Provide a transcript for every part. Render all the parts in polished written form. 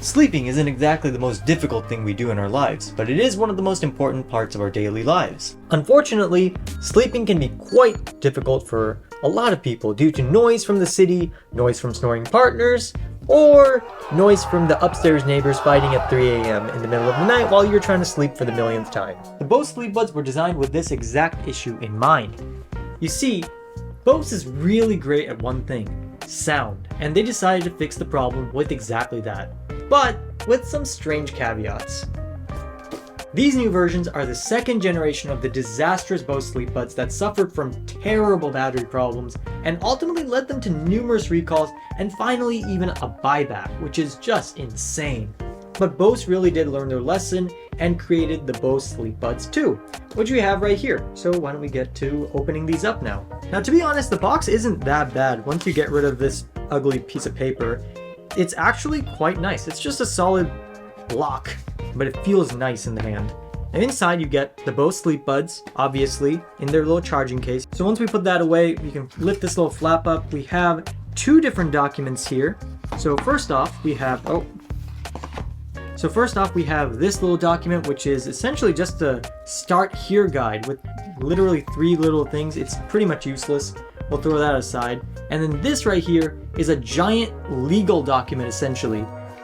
Sleeping isn't exactly the most difficult thing we do in our lives, but it is one of the most important parts of our daily lives. Unfortunately, sleeping can be quite difficult for a lot of people due to noise from the city, noise from snoring partners, or noise from the upstairs neighbors fighting at 3 a.m. in the middle of the night while you're trying to sleep for the millionth time. The Bose Sleepbuds were designed with this exact issue in mind. You see, Bose is really great at one thing, sound, and they decided to fix the problem with exactly that, but with some strange caveats. These new versions are the second generation of the disastrous Bose Sleepbuds that suffered from terrible battery problems and ultimately led them to numerous recalls and finally even a buyback, which is just insane. But Bose really did learn their lesson and created the Bose Sleepbuds II, which we have right here. So why don't we get to opening these up now. Now, to be honest, the box isn't that bad. Once you get rid of this ugly piece of paper, it's actually quite nice. It's just a solid block, but it feels nice in the hand. And inside you get the Bose Sleepbuds, obviously, in their little charging case. So once we put that away, you can lift this little flap up. We have two different documents here. So first off, we have this little document, which is essentially just a start here guide with literally 3 little things. It's pretty much useless. We'll throw that aside. And then this right here is a giant legal document, essentially,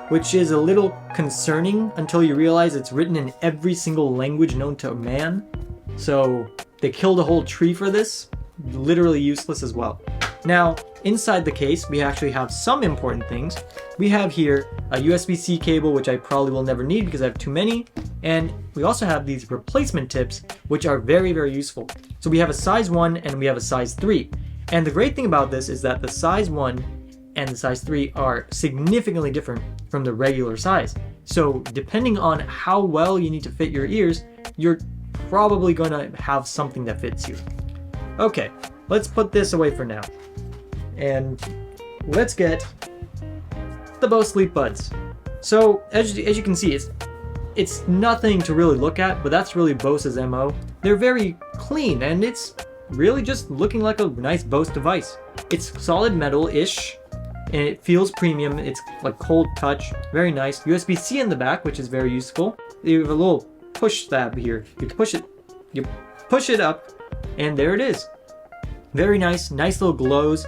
which is a little concerning until you realize it's written in every single language known to man. So they killed a whole tree for this. Literally useless as well. Now, inside the case, we actually have some important things. We have here a USB-C cable, which I probably will never need because I have too many. And we also have these replacement tips, which are very, very useful. So we have a size 1 and we have a size 3. And the great thing about this is that the size 1 and the size 3 are significantly different from the regular size. So depending on how well you need to fit your ears, you're probably going to have something that fits you. Okay, let's put this away for now. And let's get the Bose Sleepbuds. So as you can see, it's nothing to really look at, but that's really Bose's MO. They're very clean and it's really just looking like a nice Bose device. It's solid metal-ish and it feels premium. It's like cold touch, very nice. USB-C in the back, which is very useful. You have a little push tab here. You push it up, and there it is. Very nice little glows.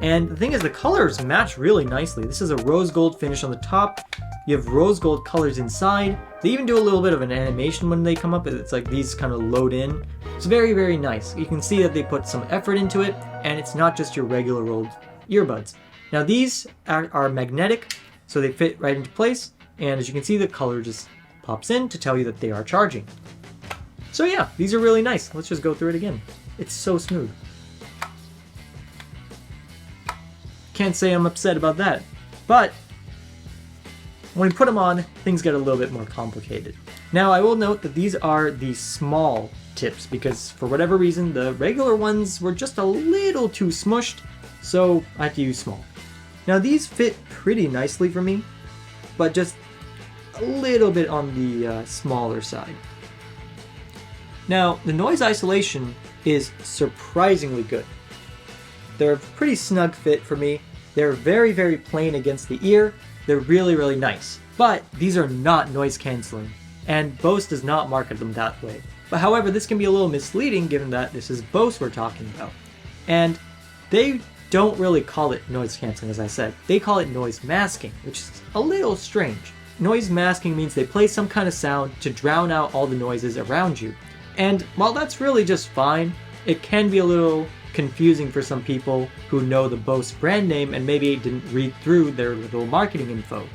And the thing is, the colors match really nicely. This is a rose gold finish on the top. You have rose gold colors inside. They even do a little bit of an animation when they come up. It's like these kind of load in. It's very, very nice. You can see that they put some effort into it, and it's not just your regular old earbuds. Now these are magnetic, so they fit right into place, and as you can see, the color just pops in to tell you that they are charging. So yeah, these are really nice. Let's just go through it again. It's so smooth. Can't say I'm upset about that, but when we put them on, things get a little bit more complicated. Now I will note that these are the small tips because for whatever reason, the regular ones were just a little too smushed, so I had to use small. Now these fit pretty nicely for me, but just a little bit on the smaller side. Now the noise isolation is surprisingly good. They're a pretty snug fit for me. They're very, very plain against the ear. They're really, really nice. But these are not noise canceling, and Bose does not market them that way. But however, this can be a little misleading given that this is Bose we're talking about. And they don't really call it noise canceling, as I said. They call it noise masking, which is a little strange. Noise masking means they play some kind of sound to drown out all the noises around you. And while that's really just fine, it can be a little confusing for some people who know the Bose brand name and maybe didn't read through their little marketing info.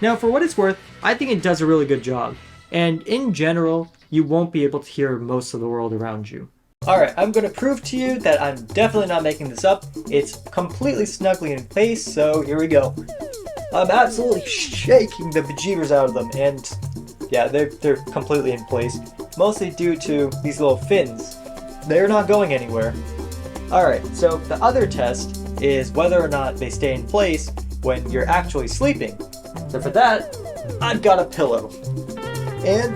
Now, for what it's worth, I think it does a really good job. And in general, you won't be able to hear most of the world around you. Alright, I'm going to prove to you that I'm definitely not making this up. It's completely snugly in place, so here we go. I'm absolutely shaking the bejeebers out of them, and yeah, they're completely in place. Mostly due to these little fins. They're not going anywhere. Alright, so the other test is whether or not they stay in place when you're actually sleeping. So for that, I've got a pillow. And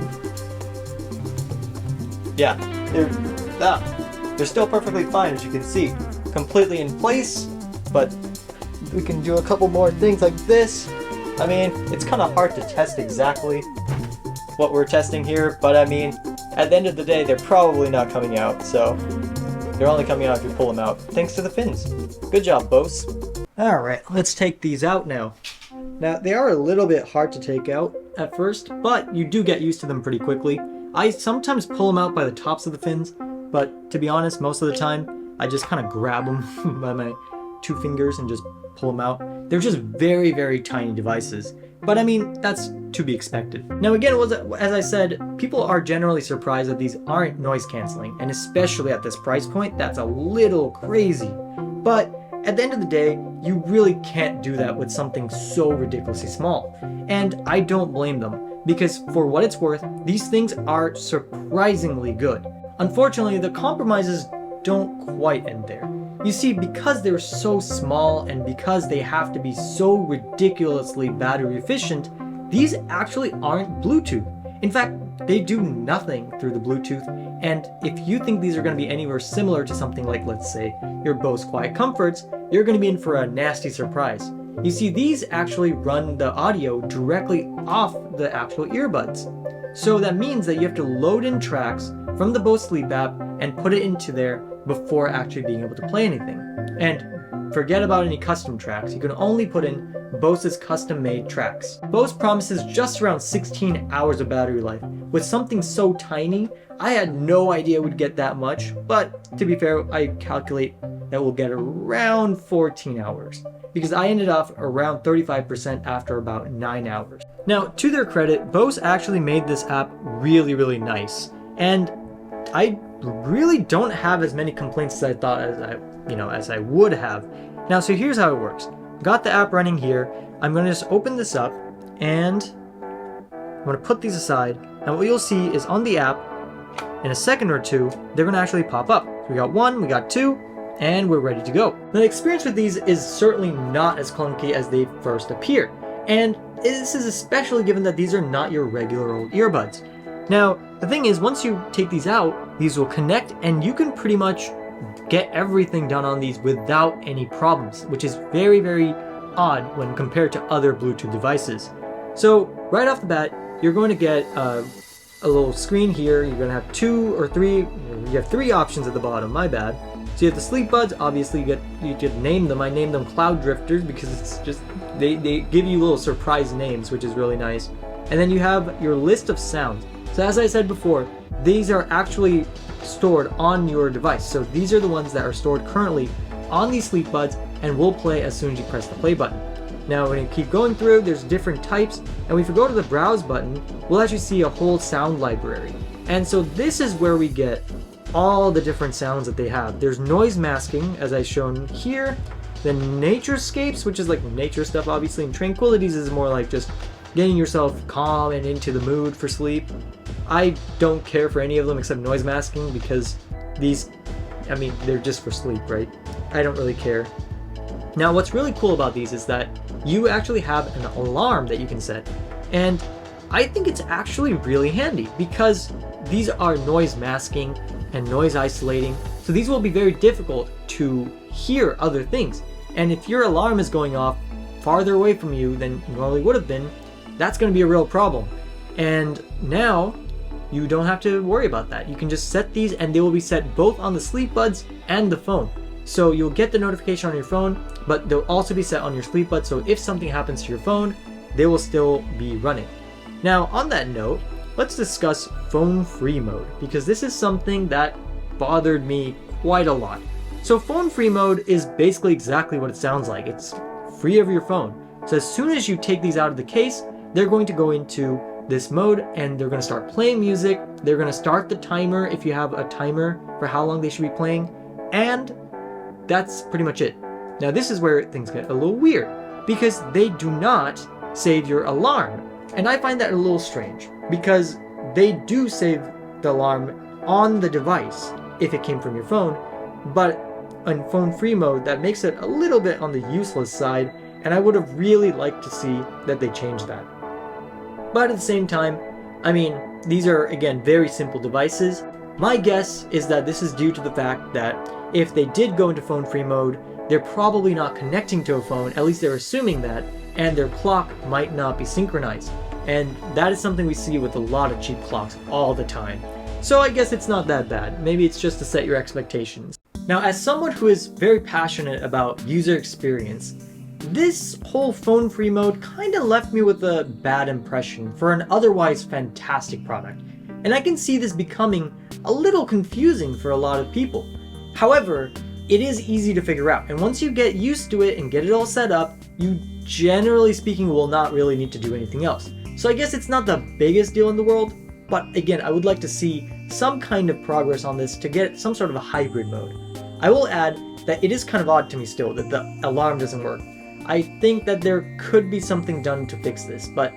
yeah, they're still perfectly fine, as you can see. Completely in place, but we can do a couple more things like this, I mean, it's kind of hard to test exactly what we're testing here, but I mean, at the end of the day, they're probably not coming out, so they're only coming out if you pull them out, thanks to the fins. Good job, Bose. Alright, let's take these out now. Now, they are a little bit hard to take out at first, but you do get used to them pretty quickly. I sometimes pull them out by the tops of the fins, but to be honest, most of the time, I just kind of grab them by my 2 fingers and just pull them out. They're just very, very tiny devices. But I mean, that's to be expected. Now again, as I said, people are generally surprised that these aren't noise canceling, and especially at this price point, that's a little crazy. But at the end of the day, you really can't do that with something so ridiculously small. And I don't blame them, because for what it's worth, these things are surprisingly good. Unfortunately, the compromises don't quite end there. You see, because they're so small and because they have to be so ridiculously battery efficient, these actually aren't Bluetooth. In fact, they do nothing through the Bluetooth, and if you think these are going to be anywhere similar to something like, let's say, your Bose Quiet Comforts, you're going to be in for a nasty surprise. You see, these actually run the audio directly off the actual earbuds. So that means that you have to load in tracks from the Bose Sleep app and put it into there before actually being able to play anything. And forget about any custom tracks, you can only put in Bose's custom-made tracks. Bose promises just around 16 hours of battery life. With something so tiny, I had no idea we'd get that much, but to be fair, I calculate that we'll get around 14 hours, because I ended off around 35% after about 9 hours. Now, to their credit, Bose actually made this app really, really nice, and I really don't have as many complaints as I thought as I would have. Now, so here's how it works. Got the app running here. I'm going to just open this up and I'm going to put these aside. And what you'll see is on the app, in a second or two, they're going to actually pop up. So we got 1, we got 2, and we're ready to go. The experience with these is certainly not as clunky as they first appear. And this is especially given that these are not your regular old earbuds. Now, the thing is, once you take these out, these will connect and you can pretty much get everything done on these without any problems, which is very, very odd when compared to other Bluetooth devices. So right off the bat, you're going to get a little screen here. You're going to have 2 or 3, you have 3 options at the bottom, my bad. So you have the sleep buds, obviously you could name them. I named them Cloud Drifters because it's just, they give you little surprise names, which is really nice. And then you have your list of sounds. So as I said before, these are actually stored on your device. So these are the ones that are stored currently on these sleep buds and will play as soon as you press the play button. Now when you keep going through, there's different types, and if we go to the browse button, we'll actually see a whole sound library. And so this is where we get all the different sounds that they have. There's noise masking, as I've shown here, then naturescapes, which is like nature stuff obviously, and tranquilities is more like just getting yourself calm and into the mood for sleep. I don't care for any of them except noise masking because these, I mean, they're just for sleep, right? I don't really care. Now, what's really cool about these is that you actually have an alarm that you can set. And I think it's actually really handy because these are noise masking and noise isolating. So these will be very difficult to hear other things. And if your alarm is going off farther away from you than normally would have been, that's going to be a real problem. And now you don't have to worry about that. You can just set these and they will be set both on the sleep buds and the phone. So you'll get the notification on your phone, but they'll also be set on your sleep buds. So if something happens to your phone, they will still be running. Now, on that note, let's discuss phone-free mode, because this is something that bothered me quite a lot. So phone-free mode is basically exactly what it sounds like. It's free of your phone. So as soon as you take these out of the case, they're going to go into this mode and they're going to start playing music. They're going to start the timer if you have a timer for how long they should be playing. And that's pretty much it. Now this is where things get a little weird because they do not save your alarm. And I find that a little strange because they do save the alarm on the device if it came from your phone, but in phone-free mode, that makes it a little bit on the useless side, and I would have really liked to see that they change that. But at the same time, I mean, these are, again, very simple devices. My guess is that this is due to the fact that if they did go into phone-free mode, they're probably not connecting to a phone, at least they're assuming that, and their clock might not be synchronized. And that is something we see with a lot of cheap clocks all the time. So I guess it's not that bad. Maybe it's just to set your expectations. Now, as someone who is very passionate about user experience, this whole phone-free mode kind of left me with a bad impression for an otherwise fantastic product. And I can see this becoming a little confusing for a lot of people. However, it is easy to figure out, and once you get used to it and get it all set up, you generally speaking will not really need to do anything else. So I guess it's not the biggest deal in the world, but again, I would like to see some kind of progress on this to get some sort of a hybrid mode. I will add that it is kind of odd to me still that the alarm doesn't work. I think that there could be something done to fix this, but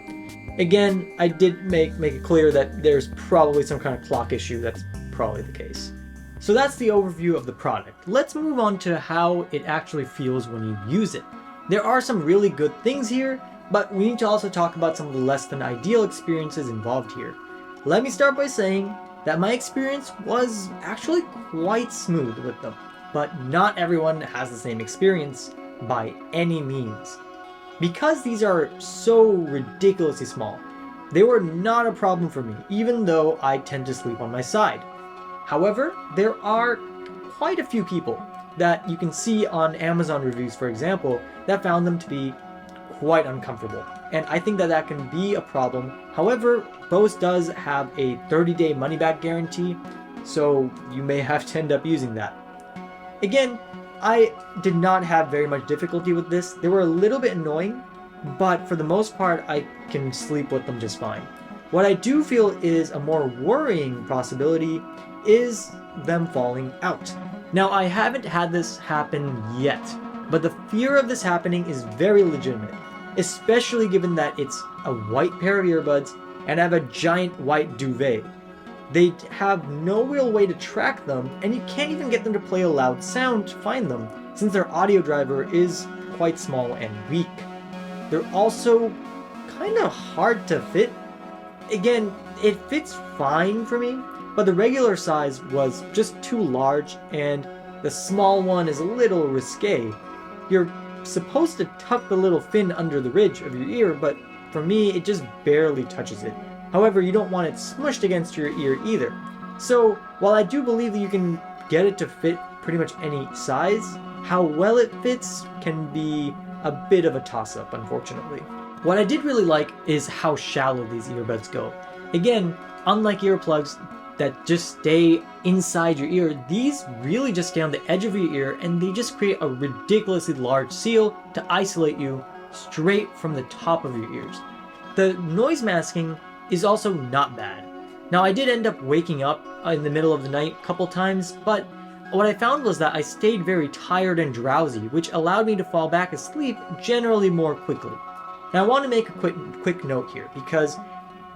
again, I did make it clear that there's probably some kind of clock issue. That's probably the case. So that's the overview of the product. Let's move on to how it actually feels when you use it. There are some really good things here, but we need to also talk about some of the less than ideal experiences involved here. Let me start by saying that my experience was actually quite smooth with them, but not everyone has the same experience by any means. Because these are so ridiculously small, they were not a problem for me, even though I tend to sleep on my side. However, there are quite a few people that you can see on Amazon reviews, for example, that found them to be quite uncomfortable. And I think that that can be a problem. However, Bose does have a 30-day money-back guarantee, so you may have to end up using that. Again, I did not have very much difficulty with this. They were a little bit annoying, but for the most part, I can sleep with them just fine. What I do feel is a more worrying possibility is them falling out. Now, I haven't had this happen yet, but the fear of this happening is very legitimate, especially given that it's a white pair of earbuds and I have a giant white duvet. They have no real way to track them, and you can't even get them to play a loud sound to find them, since their audio driver is quite small and weak. They're also kind of hard to fit. Again, it fits fine for me, but the regular size was just too large, and the small one is a little risque. You're supposed to tuck the little fin under the ridge of your ear, but for me, it just barely touches it. However, you don't want it smushed against your ear either. So, while I do believe that you can get it to fit pretty much any size, how well it fits can be a bit of a toss-up, unfortunately. What I did really like is how shallow these earbuds go. Again, unlike earplugs that just stay inside your ear, these really just stay on the edge of your ear, and they just create a ridiculously large seal to isolate you straight from the top of your ears. The noise masking is also not bad. Now, I did end up waking up in the middle of the night a couple times, but what I found was that I stayed very tired and drowsy, which allowed me to fall back asleep generally more quickly. Now, I want to make a quick note here, because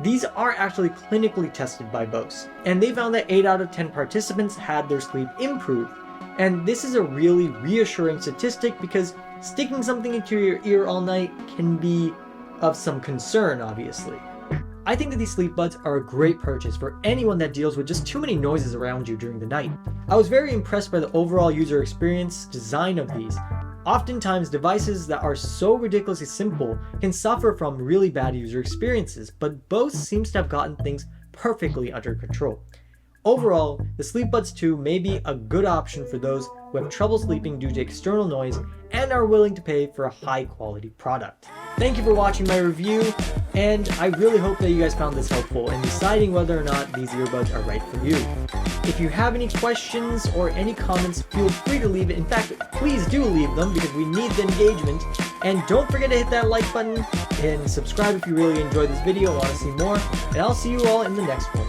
these are actually clinically tested by Bose, and they found that 8 out of 10 participants had their sleep improve. And this is a really reassuring statistic, because sticking something into your ear all night can be of some concern, obviously. I think that these sleep buds are a great purchase for anyone that deals with just too many noises around you during the night. I was very impressed by the overall user experience design of these. Oftentimes, devices that are so ridiculously simple can suffer from really bad user experiences, but Bose seems to have gotten things perfectly under control. Overall, the Sleepbuds 2 may be a good option for those who have trouble sleeping due to external noise and are willing to pay for a high-quality product. Thank you for watching my review, and I really hope that you guys found this helpful in deciding whether or not these earbuds are right for you. If you have any questions or any comments, feel free to leave it. In fact, please do leave them, because we need the engagement. And don't forget to hit that like button and subscribe if you really enjoyed this video and want to see more. And I'll see you all in the next one.